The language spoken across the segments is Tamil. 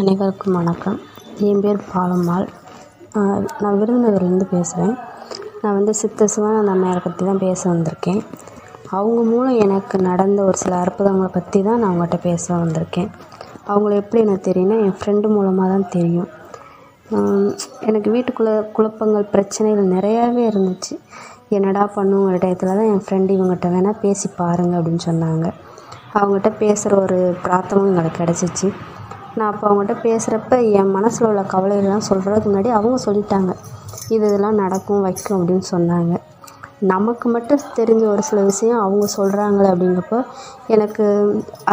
அனைவருக்கும் வணக்கம். என் பேர் பாலம்மாள். நான் விருதுநகர்லேருந்து பேசுகிறேன். நான் சித்த சிவானந்த அம்மையாரை பற்றி தான் பேச வந்திருக்கேன். அவங்க மூலம் எனக்கு நடந்த ஒரு சில அற்புதங்களை பற்றி தான் நான் அவங்ககிட்ட பேச வந்திருக்கேன். அவங்கள எப்படி எனக்கு தெரியும்னா, என் ஃப்ரெண்டு மூலமாக தான் தெரியும். எனக்கு வீட்டுக்குள்ளே குழப்பங்கள், பிரச்சனைகள் நிறையாவே இருந்துச்சு. என்னடா பண்ணுங்கிற டயத்தில் தான் என் ஃப்ரெண்டு இவங்ககிட்ட வேணால் பேசி பாருங்கள் அப்படின்னு சொன்னாங்க. அவங்ககிட்ட பேசுகிற ஒரு பிரார்த்தமும் எங்களுக்கு கிடச்சிச்சு. நான் அப்போ அவங்ககிட்ட பேசுகிறப்ப என் மனசில் உள்ள கவலைகள்லாம் சொல்கிறதுக்கு முன்னாடி அவங்க சொல்லிட்டாங்க, இதெல்லாம் நடக்கும் வைக்கும் அப்படின்னு சொன்னாங்க. நமக்கு மட்டும் தெரிஞ்ச ஒரு சில விஷயம் அவங்க சொல்கிறாங்களே அப்படிங்கிறப்போ எனக்கு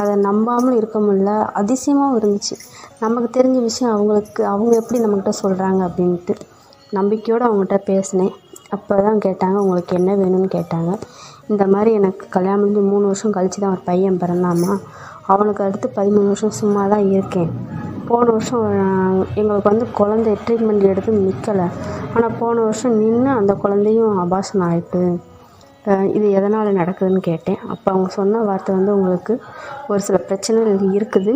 அதை நம்பாமல் இருக்க முடியல. அதிசயமாகவும் இருந்துச்சு. நமக்கு தெரிஞ்ச விஷயம் அவங்க எப்படி நம்மக்கிட்ட சொல்கிறாங்க அப்படின்ட்டு நம்பிக்கையோடு அவங்ககிட்ட பேசினேன். அப்போ தான் கேட்டாங்க, உங்களுக்கு என்ன வேணும்னு கேட்டாங்க. இந்த மாதிரி எனக்கு கல்யாணம் முடிஞ்சு 3 வருஷம் கழித்து தான் ஒரு பையன் பிறந்தாமா. அவனுக்கு அடுத்து 13 வருஷம் சும்மா தான் இருக்கேன். போன வருஷம் எங்களுக்கு குழந்தை ட்ரீட்மெண்ட் எடுத்து நிற்கலை. ஆனால் போன வருஷம் நின்று அந்த குழந்தையும் அபார்ஷன் ஆகிட்டு. இது எதனால் நடக்குதுன்னு கேட்டேன். அப்போ அவங்க சொன்ன வார்த்தை உங்களுக்கு ஒரு சில பிரச்சனைகள் இருக்குது,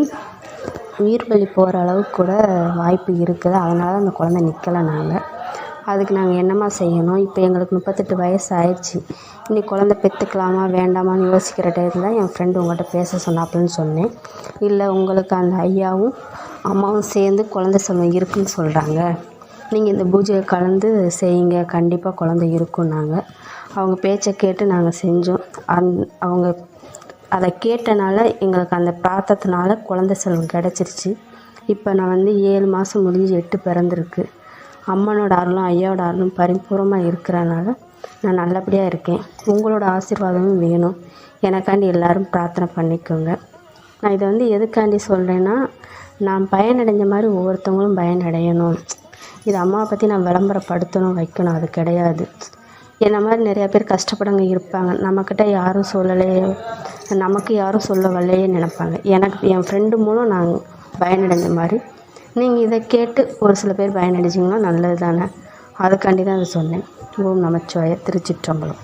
உயிர் பலி போகிற அளவுக்கு கூட வாய்ப்பு இருக்குது, அதனால அந்த குழந்தை நிற்கலை. அதுக்கு நாங்கள் என்னம்மா செய்யணும்? இப்போ எங்களுக்கு 38 வயசு ஆயிடுச்சு. இன்னைக்கு குழந்தை பெற்றுக்கலாமா வேண்டாமான்னு யோசிக்கிற டயத்தில் தான் என் ஃப்ரெண்டு உங்கள்கிட்ட பேச சொன்னாப்புலன்னு சொன்னேன். இல்லை, உங்களுக்கு அந்த ஐயாவும் அம்மாவும் சேர்ந்து குழந்தை செல்வம் இருக்குதுன்னு சொல்கிறாங்க, நீங்கள் இந்த பூஜையை கலந்து செய்யுங்க, கண்டிப்பாக குழந்தை இருக்குன்னாங்க. அவங்க பேச்சை கேட்டு நாங்கள் செஞ்சோம். அவங்க அதை கேட்டனால எங்களுக்கு அந்த பிரார்த்தத்தினால குழந்தை செல்வம் கிடச்சிருச்சு. இப்போ நான் 7 மாதம் முடிஞ்சு 8 பிறந்திருக்கு. அம்மனோட அருளும் ஐயாவோட அருளும் பரிபூர்ணமாக இருக்கிறனால நான் நல்லபடியாக இருக்கேன். உங்களோட ஆசீர்வாதமும் வேணும். எனக்காண்டி எல்லோரும் பிரார்த்தனை பண்ணிக்கோங்க. நான் இதை எதுக்காண்டி சொல்கிறேன்னா, நான் பயனடைஞ்ச மாதிரி ஒவ்வொருத்தவங்களும் பயனடையணும். இது அம்மாவை பற்றி நான் விளம்பரப்படுத்தணும் வைக்கணும், அது கிடையாது. என்ன மாதிரி நிறையா பேர் கஷ்டப்படங்க இருப்பாங்க. நம்மக்கிட்ட யாரும் சொல்லலையே, நமக்கு யாரும் சொல்ல வரலையே நினைப்பாங்க. என் ஃப்ரெண்டு மூலம் நான் பயனடைஞ்ச மாதிரி நீங்கள் இதை கேட்டு ஒரு சில பேர் பயனடைஞ்சிங்கன்னா நல்லது தானே. அதுக்காண்டி தான் அதை சொன்னேன். ஓம் நமச்சிவாய. திருச்சிற்றம்பலம்.